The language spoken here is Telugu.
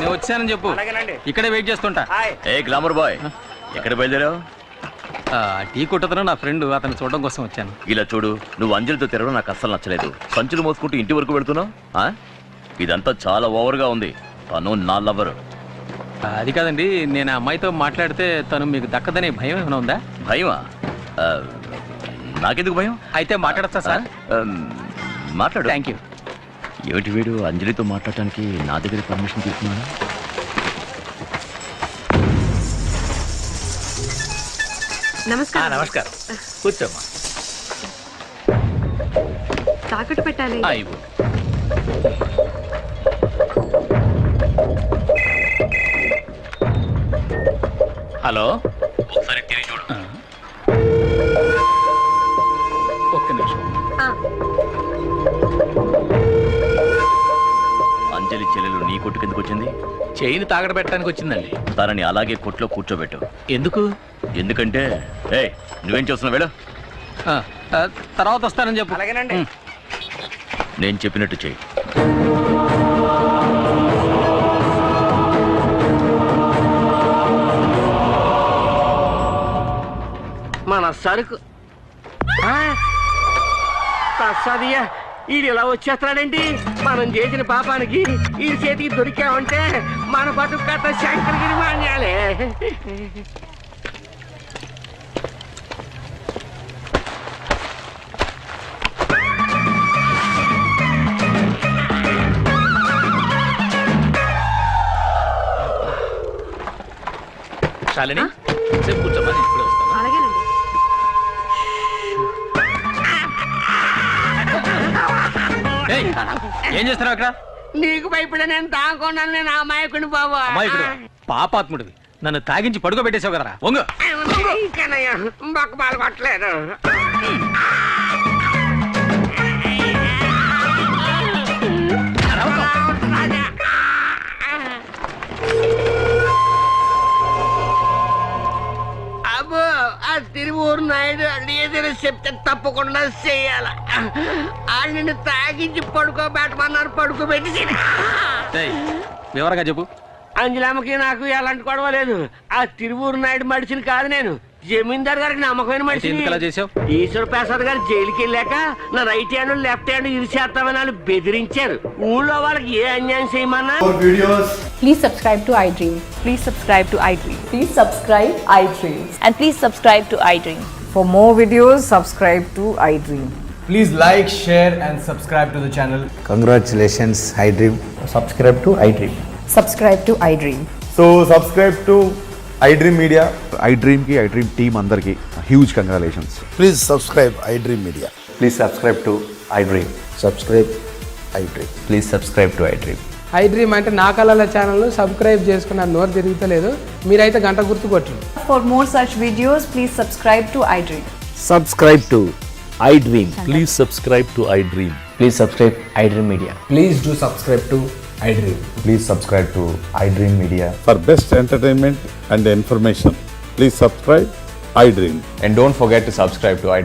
నేను వచ్చానని చెప్పు. ఇక్కడే వెయిట్ చేస్తుంటా. ఏ గ్లామర్ బాయ్, ఎక్కడ బయలుదేరావు? టీ కొట్టతను నా ఫ్రెండ్, అతను చూడడం కోసం వచ్చాను. ఇలా చూడు, నువ్వు అంజలితో తిరగడం నాకు అస్సలు నచ్చలేదు. సంచులు మోసుకుంటూ ఇంటి వరకు వెళ్తున్నావు. ఇదంతా చాలా ఓవర్గా ఉంది. తను నా లవర్. అది కాదండి, నేను ఆ అమ్మాయితో మాట్లాడితే తను మీకు దక్కదనే భయం ఏమైనా ఉందా? భయమా? నాకెందుకు భయం? అయితే మాట్లాడతా సార్. మాట్లాడు. Thank you. ఏమిటి వీడు అంజలితో మాట్లాడటానికి నా దగ్గర పర్మిషన్ తీసుకున్నాను? నమస్కారం. నమస్కారం, కూర్చోమ్మా. తాకట్టు పెట్టాలి. హలో, ఒకసారి తిరిగి చూడు. ఒక్క నిమిషం. అంజలి చెల్లెలు నీ కొట్టు కిందకు వచ్చింది. చైన్ తాగడ పెట్టడానికి వచ్చిందండి. తనని అలాగే కొట్లో కూర్చోబెట్టు. ఎందుకు? ఎందుకంటే నువ్వేం చేస్తున్నావు? వెళ్ళు. తర్వాత వస్తానని చెప్పు. అలాగేనండి. నేను చెప్పినట్టు చెయ్యి. మన సరుకు సదియా ఈడు ఇలా వచ్చేస్తున్నాడేంటి? మనం చేసిన పాపానికి ఈ చేతికి దొరికామంటే మన బతుకు కథ శంకరగిరి మాన్యాలే. శాలిని, సేపు కూర్చోమ్మా, నేను ఇప్పుడే వస్తాను. అలాగేనండి. ఏం చేస్తున్నావు అక్కడ? నీకు భయపడే నేను తాగుకున్నాను. నేను అమాయకుని బాబా. అమ్మాయికుడు, పాపాత్ముడివి. నన్ను తాగించి పడుకోబెట్టేసావు కదరా. వంగు. బొక్క పాలు కొట్టలేదు. అబ్బో, ఆ తిరువూరు నాయుడు ఏదైనా చెప్తే తప్పకుండా చెయ్యాల. వాళ్ళు నిన్ను తాగించి పడుకోబెట్టమన్నారు, పడుకోబెట్టి వివరంగా చెప్పు. అంజలమ్మకి నాకు ఎలాంటి గొడవ లేదు. ఆ తిరువూరు నాయుడు మడిచిని కాదు నేను. జమీందార్ గారికి నమ్మకమైన మనిషి. ఎందుకు అలా చేసావు? ఈశ్వర ప్రసాద్ గారు జైలుకి వెళ్ళాక నా రైట్ హ్యాండ్ లెఫ్ట్ హ్యాండ్ ఇరిచేస్తామని వాళ్ళు బెదిరించారు. ఊళ్ళో వాళ్ళకి ఏ అన్యాయం చేయమన్నా. Please subscribe to iDream. Please subscribe to iDream. Please subscribe iDream. And please subscribe to iDream. For more videos, subscribe to iDream. Please like, share and subscribe to the channel. Congratulations, iDream. Subscribe to iDream. Subscribe to iDream. So subscribe to iDream Media. iDream ki iDream team andarki huge congratulations. Please subscribe iDream Media. Please subscribe to iDream. Subscribe iDream. Please subscribe to iDream. iDream అంటే నా కళల ఛానల్ సబ్స్క్రైబ్ చేసుకున్న నోరు తిరుగుతలేదు. మీరైతే గంట గుర్తు కొట్టండి. For more such videos, please subscribe to iDream. Subscribe to iDream. Please subscribe to iDream. Please subscribe iDream Media. Please do subscribe to iDream. Please subscribe to iDream Media. For best entertainment and information, please subscribe iDream. And don't forget to subscribe to iDream.